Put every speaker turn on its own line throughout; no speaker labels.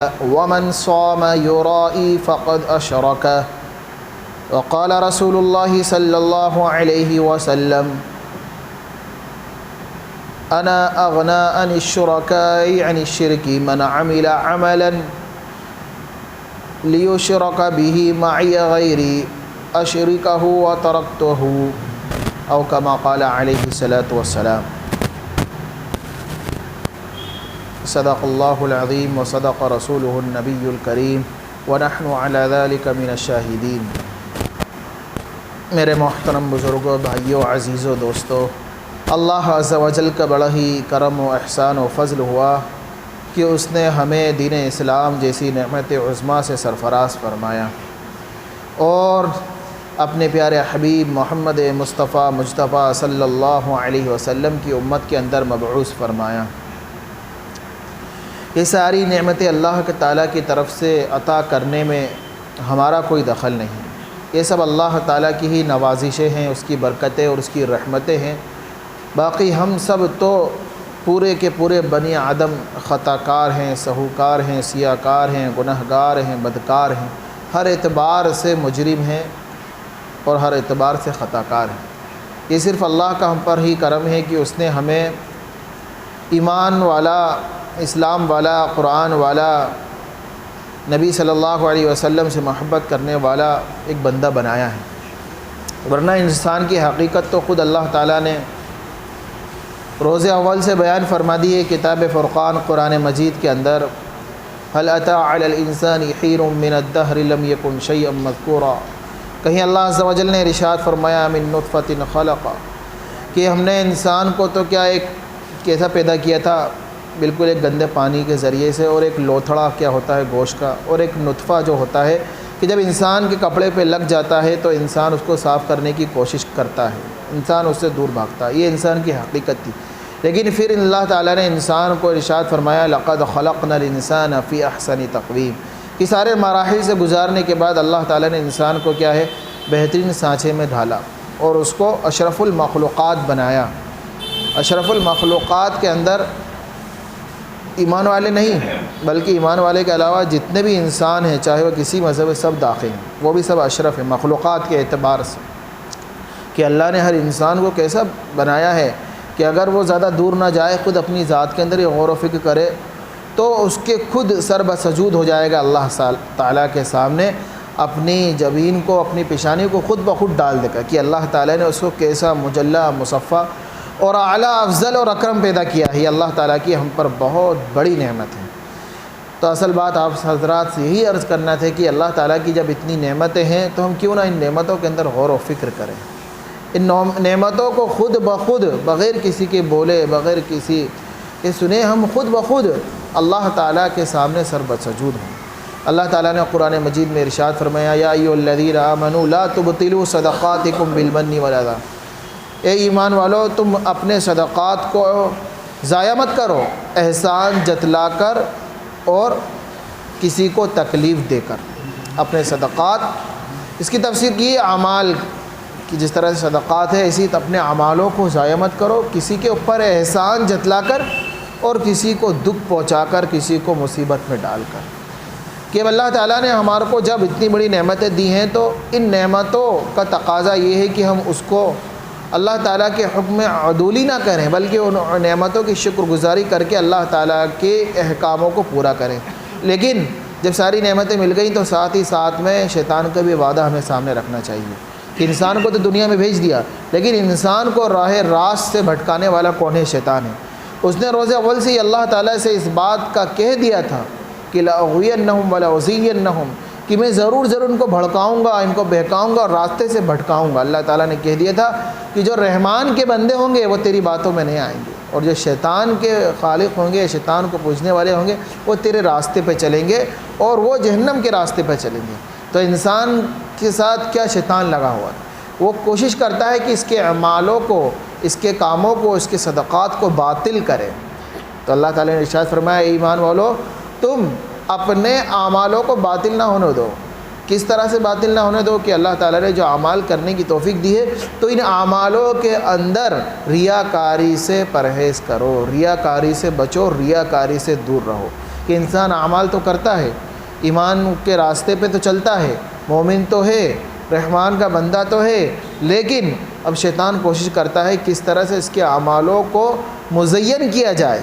ومن صام يرائي فقد أشرك وقال رسول الله صلى الله عليه وسلم أنا أغنى عن الشركاء عن الشرك من عمل عملا ليشرك به معي غيري أشركه وتركته أو كما قال عليه الصلاة والسلام. صدق اللہ العظیم وصدق رسولہ النبی الکریم ونحن علی ذلک من الشاہدین. میرے محترم بزرگوں، بھائیوں، عزیزوں، دوستوں، اللہ عز و جل کا بڑا ہی کرم و احسان و فضل ہوا کہ اس نے ہمیں دین اسلام جیسی نعمت عظمیٰ سے سرفراز فرمایا اور اپنے پیارے حبیب محمد مصطفیٰ مجتبیٰ صلی اللہ علیہ وسلم کی امت کے اندر مبعوث فرمایا. یہ ساری نعمتیں اللہ تعالیٰ کی طرف سے عطا کرنے میں ہمارا کوئی دخل نہیں. یہ سب اللہ تعالیٰ کی ہی نوازشیں ہیں، اس کی برکتیں اور اس کی رحمتیں ہیں. باقی ہم سب تو پورے کے پورے بنی آدم خطا کار ہیں، سہوکار ہیں، سیاہ کار ہیں، گنہگار ہیں، بدکار ہیں، ہر اعتبار سے مجرم ہیں اور ہر اعتبار سے خطا کار ہیں. یہ صرف اللہ کا ہم پر ہی کرم ہے کہ اس نے ہمیں ایمان والا، اسلام والا، قرآن والا، نبی صلی اللہ علیہ وسلم سے محبت کرنے والا ایک بندہ بنایا ہے. ورنہ انسان کی حقیقت تو خود اللہ تعالیٰ نے روز اول سے بیان فرما دی ہے کتاب فرقان قرآن مجید کے اندر. هل اتى على الانسان حين من الدهر لم يكن شيئا مذكورا. کہیں اللہ عز و جل نے ارشاد فرمایا من نطفة خلق، کہ ہم نے انسان کو تو کیا ایک کیسا پیدا کیا تھا، بالکل ایک گندے پانی کے ذریعے سے، اور ایک لوتھڑا کیا ہوتا ہے گوشت کا، اور ایک نطفہ جو ہوتا ہے کہ جب انسان کے کپڑے پہ لگ جاتا ہے تو انسان اس کو صاف کرنے کی کوشش کرتا ہے، انسان اس سے دور بھاگتا ہے. یہ انسان کی حقیقت تھی. لیکن پھر اللہ تعالیٰ نے انسان کو ارشاد فرمایا لقد خلقنا الانسان فی احسن تقویم. کہ سارے مراحل سے گزارنے کے بعد اللہ تعالیٰ نے انسان کو کیا ہے، بہترین سانچے میں ڈھالا اور اس کو اشرف المخلوقات بنایا. اشرف المخلوقات کے اندر ایمان والے نہیں بلکہ ایمان والے کے علاوہ جتنے بھی انسان ہیں، چاہے وہ کسی مذہب، سب داخل ہیں، وہ بھی سب اشرف ہیں مخلوقات کے اعتبار سے. کہ اللہ نے ہر انسان کو کیسا بنایا ہے کہ اگر وہ زیادہ دور نہ جائے، خود اپنی ذات کے اندر یہ غور و فکر کرے تو اس کے خود سر بسجود ہو جائے گا اللہ تعالیٰ کے سامنے، اپنی جبین کو، اپنی پیشانی کو خود بخود ڈال دے گا کہ اللہ تعالیٰ نے اس کو کیسا مجلہ، مصفہ اور اعلیٰ، افضل اور اکرم پیدا کیا ہے. یہ اللہ تعالیٰ کی ہم پر بہت بڑی نعمت ہے. تو اصل بات آپ حضرات سے یہی عرض کرنا تھا کہ اللہ تعالیٰ کی جب اتنی نعمتیں ہیں تو ہم کیوں نہ ان نعمتوں کے اندر غور و فکر کریں، ان نعمتوں کو خود بخود، بغیر کسی کے بولے، بغیر کسی کے سنے، ہم خود بخود اللہ تعالیٰ کے سامنے سر بسجود ہوں. اللہ تعالیٰ نے قرآن مجید میں ارشاد فرمایا یا ایھا الذین آمنوا لا تبطلوا صدقاتکم بالمن والأذی. اے ایمان والو، تم اپنے صدقات کو ضائع مت کرو احسان جتلا کر اور کسی کو تکلیف دے کر. اپنے صدقات، اس کی تفسیر کی اعمال کہ جس طرح سے صدقات ہے، اسی اپنے اعمالوں کو ضائع مت کرو کسی کے اوپر احسان جتلا کر اور کسی کو دکھ پہنچا کر، کسی کو مصیبت میں ڈال کر. کہ اللہ تعالیٰ نے ہمارے کو جب اتنی بڑی نعمتیں دی ہیں تو ان نعمتوں کا تقاضا یہ ہے کہ ہم اس کو اللہ تعالیٰ کے حکم عدولی نہ کریں بلکہ ان نعمتوں کی شکر گزاری کر کے اللہ تعالیٰ کے احکاموں کو پورا کریں. لیکن جب ساری نعمتیں مل گئیں تو ساتھ ہی ساتھ میں شیطان کا بھی وعدہ ہمیں سامنے رکھنا چاہیے کہ انسان کو تو دنیا میں بھیج دیا، لیکن انسان کو راہ راست سے بھٹکانے والا کون ہے؟ شیطان ہے. اس نے روز اول سے ہی اللہ تعالیٰ سے اس بات کا کہہ دیا تھا کہ لأغوینہم ولأضلنہم، کہ میں ضرور ان کو بھڑکاؤں گا، ان کو بہکاؤں گا اور راستے سے بھٹکاؤں گا. اللہ تعالیٰ نے کہہ دیا تھا کہ جو رحمان کے بندے ہوں گے وہ تیری باتوں میں نہیں آئیں گے، اور جو شیطان کے خالق ہوں گے، شیطان کو پوجنے والے ہوں گے، وہ تیرے راستے پہ چلیں گے اور وہ جہنم کے راستے پہ چلیں گے. تو انسان کے ساتھ کیا شیطان لگا ہوا ہے، وہ کوشش کرتا ہے کہ اس کے اعمالوں کو، اس کے کاموں کو، اس کے صدقات کو باطل کرے. تو اللہ تعالیٰ نے ارشاد فرمایا اے ایمان والو، تم اپنے اعمالوں کو باطل نہ ہونے دو. کس طرح سے باطل نہ ہونے دو؟ کہ اللہ تعالیٰ نے جو اعمال کرنے کی توفیق دی ہے تو ان اعمالوں کے اندر ریاکاری سے پرہیز کرو، ریاکاری سے بچو، ریاکاری سے دور رہو. کہ انسان اعمال تو کرتا ہے، ایمان کے راستے پہ تو چلتا ہے، مومن تو ہے، رحمان کا بندہ تو ہے، لیکن اب شیطان کوشش کرتا ہے کس طرح سے اس کے اعمالوں کو مزین کیا جائے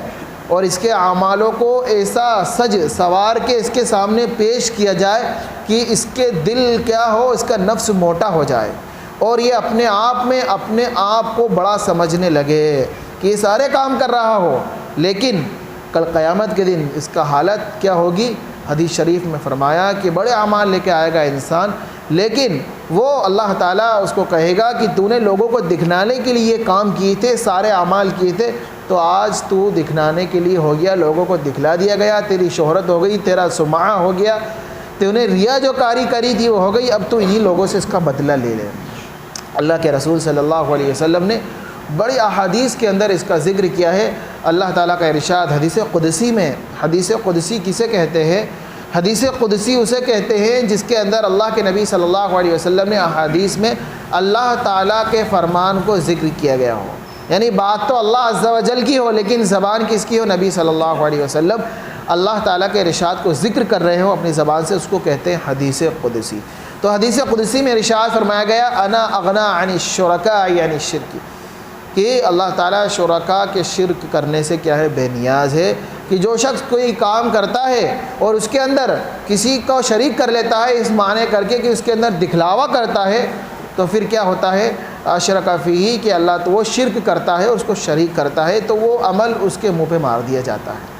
اور اس کے اعمالوں کو ایسا سج سوار کے اس کے سامنے پیش کیا جائے کہ اس کے دل کیا ہو، اس کا نفس موٹا ہو جائے اور یہ اپنے آپ میں اپنے آپ کو بڑا سمجھنے لگے کہ یہ سارے کام کر رہا ہو، لیکن کل قیامت کے دن اس کا حالت کیا ہوگی؟ حدیث شریف میں فرمایا کہ بڑے اعمال لے کے آئے گا انسان، لیکن وہ اللہ تعالیٰ اس کو کہے گا کہ تو نے لوگوں کو دکھلانے کے لیے یہ کام کیے تھے، سارے اعمال کیے تھے، تو آج تو دکھلانے کے لیے ہو گیا، لوگوں کو دکھلا دیا گیا، تیری شہرت ہو گئی، تیرا سمعہ ہو گیا، تو نے ریا جو کاری کری تھی وہ ہو گئی، اب تو انہی لوگوں سے اس کا بدلہ لے لے۔ اللہ کے رسول صلی اللہ علیہ وسلم نے بڑی احادیث کے اندر اس کا ذکر کیا ہے۔ اللہ تعالیٰ کا ارشاد حدیث قدسی میں، حدیث قدسی کسے کہتے ہیں؟ حدیث قدسی اسے کہتے ہیں جس کے اندر اللہ کے نبی صلی اللہ علیہ وسلم نے احادیث میں اللہ تعالیٰ کے فرمان کو ذکر کیا گیا ہو، یعنی بات تو اللہ عز و جل کی ہو لیکن زبان کس کی ہو؟ نبی صلی اللہ علیہ وسلم اللہ تعالیٰ کے ارشاد کو ذکر کر رہے ہو اپنی زبان سے، اس کو کہتے ہیں حدیث قدسی۔ تو حدیث قدسی میں ارشاد فرمایا گیا انا اغنا عن الشرکاء یعنی شرک، کہ اللہ تعالیٰ شرکاء کے شرک کرنے سے کیا ہے؟ بے نیاز ہے، کہ جو شخص کوئی کام کرتا ہے اور اس کے اندر کسی کو شریک کر لیتا ہے اس معنی کر کے کہ اس کے اندر دکھلاوا کرتا ہے، تو پھر کیا ہوتا ہے؟ اشرک فیہ، کہ اللہ تو وہ شرک کرتا ہے اور اس کو شریک کرتا ہے، تو وہ عمل اس کے منہ پہ مار دیا جاتا ہے۔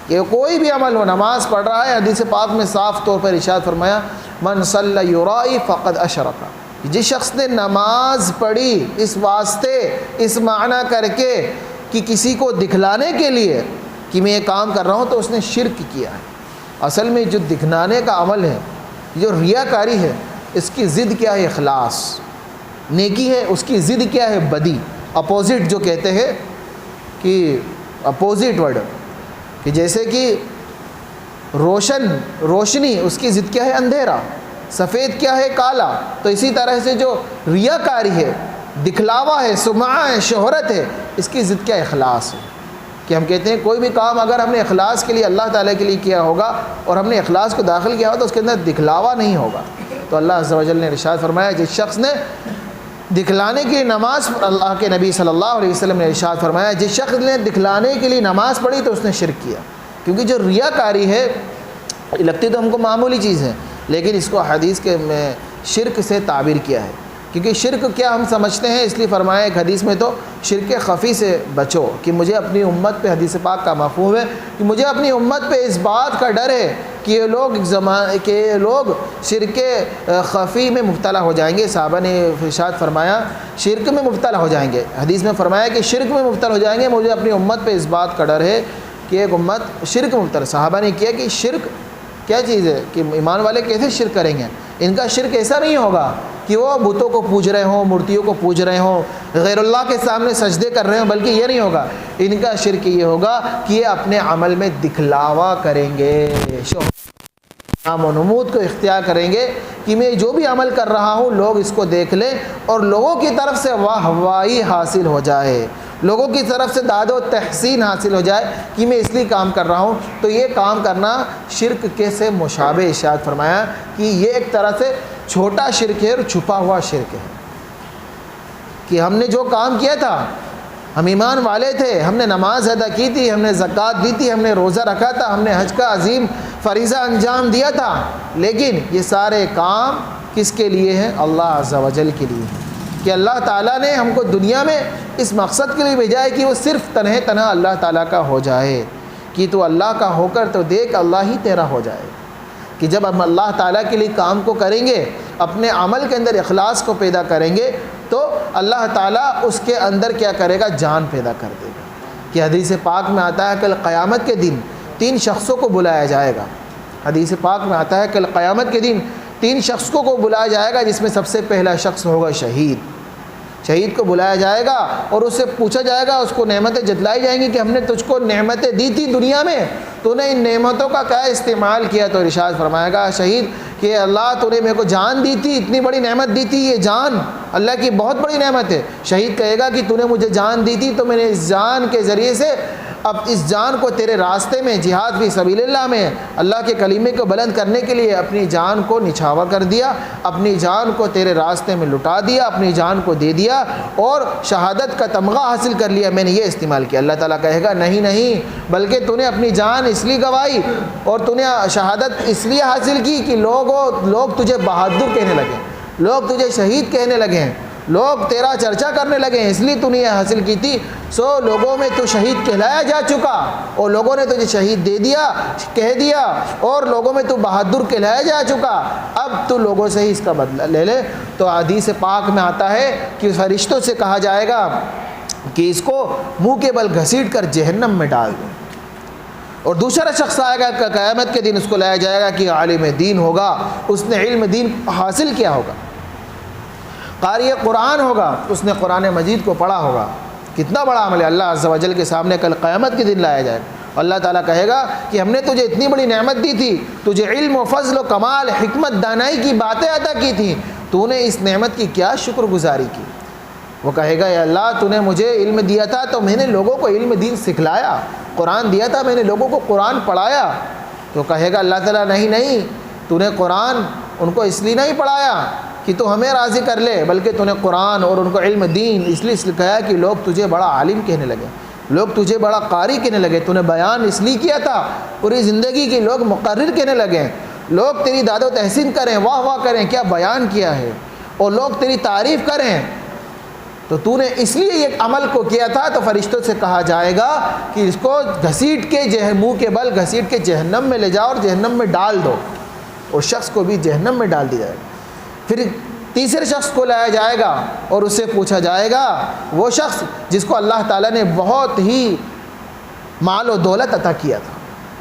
کہ کوئی بھی عمل ہو، نماز پڑھ رہا ہے، حدیث پاک میں صاف طور پر ارشاد فرمایا من صلی یرائی فقد اشرک، جس شخص نے نماز پڑھی اس واسطے، اس معنی کر کے کہ کسی کو دکھلانے کے لیے کہ میں یہ کام کر رہا ہوں، تو اس نے شرک کیا ہے۔ اصل میں جو دکھلانے کا عمل ہے، جو ریاکاری ہے، اس کی ضد کیا ہے؟ اخلاص۔ نیکی ہے، اس کی ضد کیا ہے؟ بدی، اپوزٹ جو کہتے ہیں کہ اپوزٹ ورڈ، کہ جیسے کہ روشنی، اس کی ضد کیا ہے؟ اندھیرا، سفید کیا ہے؟ کالا۔ تو اسی طرح سے جو ریاکاری ہے، دکھلاوا ہے، سمعہ ہے، شہرت ہے، اس کی ضد کیا؟ اخلاص ہے۔ کہ ہم کہتے ہیں کوئی بھی کام اگر ہم نے اخلاص کے لیے اللہ تعالیٰ کے لیے کیا ہوگا اور ہم نے اخلاص کو داخل کیا ہوگا تو اس کے اندر دکھلاوا نہیں ہوگا۔ تو اللہ عز و جل نے ارشاد فرمایا جس شخص نے دکھلانے کے لیے نماز، اللہ کے نبی صلی اللہ علیہ وسلم نے ارشاد فرمایا جس شخص نے دکھلانے کے لیے نماز پڑھی تو اس نے شرک کیا۔ کیونکہ جو ریاکاری ہے لگتی تو ہم کو معمولی چیز ہے، لیکن اس کو حدیث کے میں شرک سے تعبیر کیا ہے، کیونکہ شرک کیا ہم سمجھتے ہیں، اس لیے فرمایا ایک حدیث میں تو شرک خفی سے بچو، کہ مجھے اپنی امت پہ، حدیث پاک کا مفہوم ہے کہ مجھے اپنی امت پہ اس بات کا ڈر ہے کہ یہ لوگ شرک خفی میں مبتلا ہو جائیں گے۔ صحابہ نے ارشاد فرمایا شرک میں مبتلا ہو جائیں گے، حدیث میں فرمایا کہ شرک میں مبتلا ہو جائیں گے، مجھے اپنی امت پہ اس بات کا ڈر ہے کہ ایک امت شرک میں مبتلا۔ صحابہ نے کیا کہ شرک کیا چیز ہے، کہ ایمان والے کیسے شرک کریں گے؟ ان کا شرک ایسا نہیں ہوگا کہ وہ بتوں کو پوج رہے ہوں، مورتیوں کو پوج رہے ہوں، غیر اللہ کے سامنے سجدے کر رہے ہوں، بلکہ یہ نہیں ہوگا۔ ان کا شرک یہ ہوگا کہ یہ اپنے عمل میں دکھلاوا کریں گے، نام و نمود کو اختیار کریں گے کہ میں جو بھی عمل کر رہا ہوں لوگ اس کو دیکھ لیں اور لوگوں کی طرف سے واہوائی حاصل ہو جائے، لوگوں کی طرف سے داد و تحسین حاصل ہو جائے کہ میں اس لیے کام کر رہا ہوں۔ تو یہ کام کرنا شرک کے سے مشابہ ارشاد فرمایا کہ یہ ایک طرح سے چھوٹا شرک ہے اور چھپا ہوا شرک ہے، کہ ہم نے جو کام کیا تھا، ہم ایمان والے تھے، ہم نے نماز ادا کی تھی، ہم نے زکوٰۃ دی تھی، ہم نے روزہ رکھا تھا، ہم نے حج کا عظیم فریضہ انجام دیا تھا، لیکن یہ سارے کام کس کے لیے ہیں؟ اللہ عز و جل کے لیے، کہ اللہ تعالیٰ نے ہم کو دنیا میں اس مقصد کے لیے بھیجا ہے کہ وہ صرف تنہا اللہ تعالیٰ کا ہو جائے، کہ تو اللہ کا ہو کر تو دیکھ اللہ ہی تیرا ہو جائے۔ کہ جب ہم اللہ تعالیٰ کے لیے کام کو کریں گے، اپنے عمل کے اندر اخلاص کو پیدا کریں گے، تو اللہ تعالیٰ اس کے اندر کیا کرے گا؟ جان پیدا کر دے گا۔ کہ حدیث پاک میں آتا ہے کل قیامت کے دن 3 شخصوں کو بلایا جائے گا، حدیث پاک میں آتا ہے کل قیامت کے دن 3 شخصوں کو بلایا جائے گا، جس میں سب سے پہلا شخص ہوگا شہید۔ شہید کو بلایا جائے گا اور اس سے پوچھا جائے گا، اس کو نعمتیں جتلائی جائیں گی کہ ہم نے تجھ کو نعمتیں دی تھی دنیا میں، تو نے ان نعمتوں کا کیا استعمال کیا؟ تو ارشاد فرمائے گا شہید کہ اللہ تو نے میرے کو جان دی تھی، اتنی بڑی نعمت دی تھی، یہ جان اللہ کی بہت بڑی نعمت ہے۔ شہید کہے گا کہ تو نے مجھے جان دی تھی تو میں نے اس جان کے ذریعے سے اب اس جان کو تیرے راستے میں جہاد فی سبیل اللہ میں اللہ کے کلمے کو بلند کرنے کے لیے اپنی جان کو نچھاور کر دیا، اپنی جان کو تیرے راستے میں لٹا دیا، اپنی جان کو دے دیا اور شہادت کا تمغہ حاصل کر لیا، میں نے یہ استعمال کیا۔ اللہ تعالیٰ کہے گا نہیں نہیں، بلکہ تو نے اپنی جان اس لیے گنوائی اور تو نے شہادت اس لیے حاصل کی کہ لوگ تجھے بہادر کہنے لگے، لوگ تجھے شہید کہنے لگے ہیں، لوگ تیرا چرچا کرنے لگے ہیں، اس لیے تو نے یہ حاصل کی تھی۔ سو لوگوں میں تو شہید کہلایا جا چکا اور لوگوں نے تجھے شہید دے دیا، کہہ دیا، اور لوگوں میں تو بہادر کہلایا جا چکا، اب تو لوگوں سے ہی اس کا بدلہ لے لے۔ تو حدیث پاک میں آتا ہے کہ فرشتوں سے کہا جائے گا کہ اس کو منہ کے بل گھسیٹ کر جہنم میں ڈال دو، اور دوسرا شخص آئے گا کہ قیامت کے دن اس کو لایا جائے گا کہ عالم دین ہوگا، اس نے علم دین حاصل کیا ہوگا، قاری قرآن ہوگا، اس نے قرآن مجید کو پڑھا ہوگا۔ کتنا بڑا عمل ہے، اللہ عز و جل کے سامنے کل قیامت کے دن لایا جائے گا۔ اللہ تعالیٰ کہے گا کہ ہم نے تجھے اتنی بڑی نعمت دی تھی، تجھے علم و فضل و کمال، حکمت، دانائی کی باتیں عطا کی تھیں، تو نے اس نعمت کی کیا شکر گزاری کی؟ وہ کہے گا یا اللہ تو نے مجھے علم دیا تھا تو میں نے لوگوں کو علم دین سکھلایا، قرآن دیا تھا میں نے لوگوں کو قرآن پڑھایا۔ تو کہے گا اللہ تعالیٰ نہیں، تو نے قرآن ان کو اس لیے نہیں پڑھایا کہ تو ہمیں راضی کر لے، بلکہ تو نے قرآن اور ان کو علم دین اس لیے سکھایا کہ لوگ تجھے بڑا عالم کہنے لگے، لوگ تجھے بڑا قاری کہنے لگے، تو نے بیان اس لیے کیا تھا پوری زندگی کی لوگ مقرر کہنے لگے، لوگ تیری داد و تحسین کریں، واہ واہ کریں، کیا بیان کیا ہے، اور لوگ تیری تعریف کریں، تو نے اس لیے یہ عمل کو کیا تھا۔ تو فرشتوں سے کہا جائے گا کہ اس کو گھسیٹ کے منہ کے بل گھسیٹ کے جہنم میں لے جاؤ اور جہنم میں ڈال دو، اور شخص کو بھی جہنم میں ڈال دیا جائے گا۔ پھر تیسرے شخص کو لایا جائے گا اور اس سے پوچھا جائے گا، وہ شخص جس کو اللہ تعالیٰ نے بہت ہی مال و دولت عطا کیا تھا،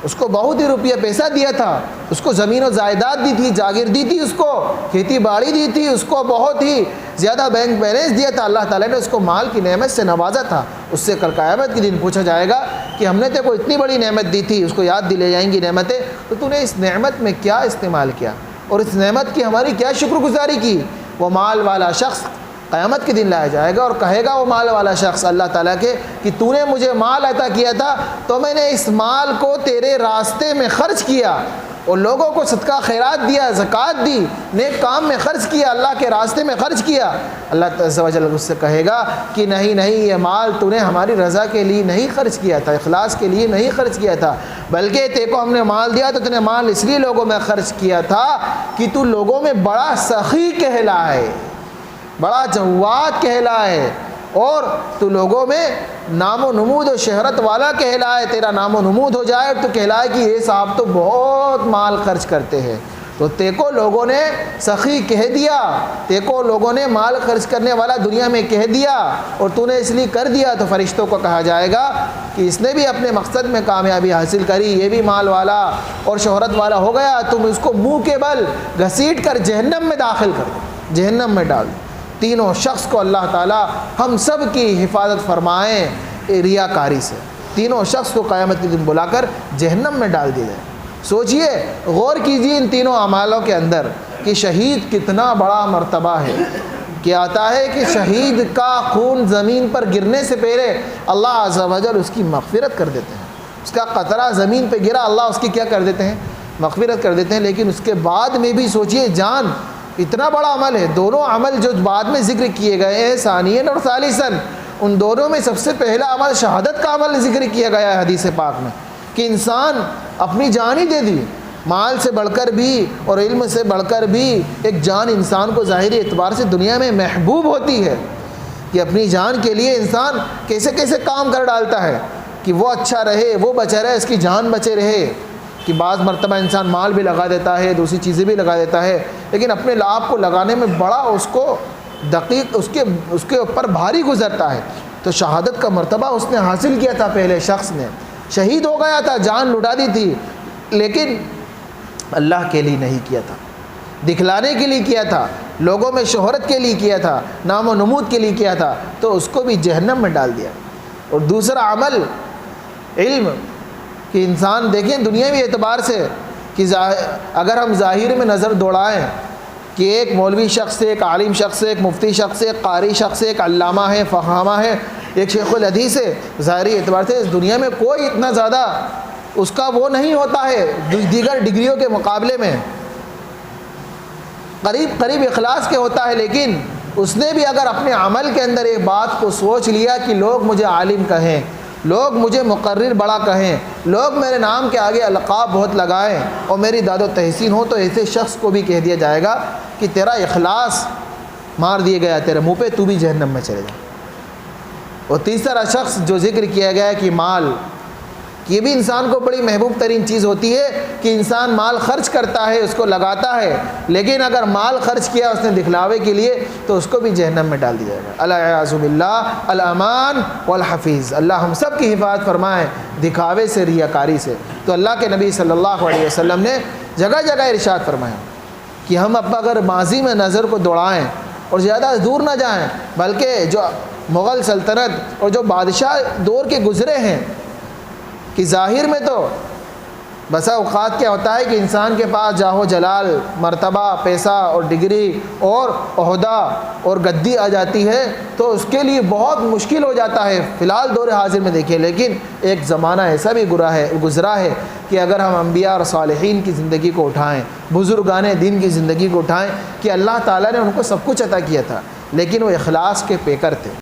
اس کو بہت ہی روپیہ پیسہ دیا تھا، اس کو زمین و جائیداد دی تھی، جاگیر دی تھی، اس کو کھیتی باڑی دی تھی، اس کو بہت ہی زیادہ بینک بیلنس دیا تھا، اللہ تعالیٰ نے اس کو مال کی نعمت سے نوازا تھا۔ اس سے کل قیامت کے دن پوچھا جائے گا کہ ہم نے تیرے کو اتنی بڑی نعمت دی تھی، اس کو یاد دلے جائیں گی نعمتیں، تو نے اس نعمت میں کیا استعمال کیا اور اس نعمت کی ہماری کیا شکر گزاری کی؟ وہ مال والا شخص قیامت کے دن لایا جائے گا اور کہے گا وہ مال والا شخص اللہ تعالیٰ کے کہ تو نے مجھے مال عطا کیا تھا تو میں نے اس مال کو تیرے راستے میں خرچ کیا اور لوگوں کو صدقہ خیرات دیا، زکوٰۃ دی، نیک کام میں خرچ کیا، اللہ کے راستے میں خرچ کیا۔ اللہ عز و جل اس سے کہے گا کہ نہیں یہ مال تو نے ہماری رضا کے لیے نہیں خرچ کیا تھا، اخلاص کے لیے نہیں خرچ کیا تھا، بلکہ تے کو ہم نے مال دیا تو نے مال اس لیے لوگوں میں خرچ کیا تھا کہ تو لوگوں میں بڑا سخی کہلائے، بڑا جواد کہلائے، اور تو لوگوں میں نام و نمود و شہرت والا کہلائے، تیرا نام و نمود ہو جائے اور تو کہلائے کہ یہ صاحب تو بہت مال خرچ کرتے ہیں۔ تو تے کو لوگوں نے سخی کہہ دیا، تے کو لوگوں نے مال خرچ کرنے والا دنیا میں کہہ دیا اور تو نے اس لیے کر دیا، تو فرشتوں کو کہا جائے گا کہ اس نے بھی اپنے مقصد میں کامیابی حاصل کری، یہ بھی مال والا اور شہرت والا ہو گیا، تم اس کو منہ کے بل گھسیٹ کر جہنم میں داخل کر دو، جہنم میں ڈال دو۔ تینوں شخص کو اللہ تعالیٰ ہم سب کی حفاظت فرمائیں ریاکاری سے، تینوں شخص کو قیامت کے دن بلا کر جہنم میں ڈال دیا جائے۔ سوچئے، غور کیجئے ان تینوں اعمالوں کے اندر کہ شہید کتنا بڑا مرتبہ ہے، کہ آتا ہے کہ شہید کا خون زمین پر گرنے سے پہلے اللہ عز و جل اس کی مغفرت کر دیتے ہیں، اس کا قطرہ زمین پہ گرا اللہ اس کی کیا کر دیتے ہیں؟ مغفرت کر دیتے ہیں۔ لیکن اس کے بعد میں بھی سوچئے، جان اتنا بڑا عمل ہے، دونوں عمل جو بعد میں ذکر کیے گئے ہیں ثانیاً اور ثالثاً، ان دونوں میں سب سے پہلا عمل شہادت کا عمل ذکر کیا گیا ہے حدیث پاک میں، کہ انسان اپنی جان ہی دے دی، مال سے بڑھ کر بھی اور علم سے بڑھ کر بھی ایک جان انسان کو ظاہری اعتبار سے دنیا میں محبوب ہوتی ہے، کہ اپنی جان کے لیے انسان کیسے کیسے کام کر ڈالتا ہے کہ وہ اچھا رہے، وہ بچا رہے، اس کی جان بچے رہے، کہ بعض مرتبہ انسان مال بھی لگا دیتا ہے، دوسری چیزیں بھی لگا دیتا ہے، لیکن اپنے لابھ کو لگانے میں بڑا اس کو دقیق اس کے اوپر بھاری گزرتا ہے۔ تو شہادت کا مرتبہ اس نے حاصل کیا تھا، پہلے شخص نے شہید ہو گیا تھا، جان لٹا دی تھی، لیکن اللہ کے لیے نہیں کیا تھا، دکھلانے کے لیے کیا تھا، لوگوں میں شہرت کے لیے کیا تھا، نام و نمود کے لیے کیا تھا، تو اس کو بھی جہنم میں ڈال دیا۔ اور دوسرا عمل علم، کہ انسان دیکھیں دنیاوی اعتبار سے کہ اگر ہم ظاہر میں نظر دوڑائیں کہ ایک مولوی شخص ہے، ایک عالم شخص ہے، ایک مفتی شخص ہے، ایک قاری شخص ہے، ایک علامہ ہے، فہامہ ہے، ایک شیخ الحدیث ہے، ظاہری اعتبار سے اس دنیا میں کوئی اتنا زیادہ اس کا وہ نہیں ہوتا ہے دیگر ڈگریوں کے مقابلے میں، قریب قریب اخلاص کے ہوتا ہے، لیکن اس نے بھی اگر اپنے عمل کے اندر ایک بات کو سوچ لیا کہ لوگ مجھے عالم کہیں، لوگ مجھے مقرر بڑا کہیں، لوگ میرے نام کے آگے القاب بہت لگائیں اور میری داد و تحسین ہو، تو ایسے شخص کو بھی کہہ دیا جائے گا کہ تیرا اخلاص مار دیا گیا تیرے منہ پہ، تو بھی جہنم میں چلے جا۔ اور تیسرا شخص جو ذکر کیا گیا ہے کہ مال، یہ بھی انسان کو بڑی محبوب ترین چیز ہوتی ہے کہ انسان مال خرچ کرتا ہے، اس کو لگاتا ہے، لیکن اگر مال خرچ کیا اس نے دکھلاوے کے لیے تو اس کو بھی جہنم میں ڈال دیا جائے گا۔ العیاذ باللہ، الامان والحفیظ، اللہ ہم سب کی حفاظت فرمائے دکھاوے سے، ریاکاری سے۔ تو اللہ کے نبی صلی اللہ علیہ وسلم نے جگہ جگہ ارشاد فرمایا کہ ہم اب اگر ماضی میں نظر کو دوڑائیں اور زیادہ دور نہ جائیں، بلکہ جو مغل سلطنت اور جو بادشاہ دور کے گزرے ہیں کہ ظاہر میں تو بسا اوقات کیا ہوتا ہے کہ انسان کے پاس جاہ و جلال، مرتبہ، پیسہ اور ڈگری اور عہدہ اور گدی آ جاتی ہے تو اس کے لیے بہت مشکل ہو جاتا ہے فی الحال دور حاضر میں دیکھیں، لیکن ایک زمانہ ایسا بھی گزرا ہے کہ اگر ہم انبیاء اور صالحین کی زندگی کو اٹھائیں، بزرگان دین کی زندگی کو اٹھائیں کہ اللہ تعالیٰ نے ان کو سب کچھ عطا کیا تھا، لیکن وہ اخلاص کے پیکر تھے۔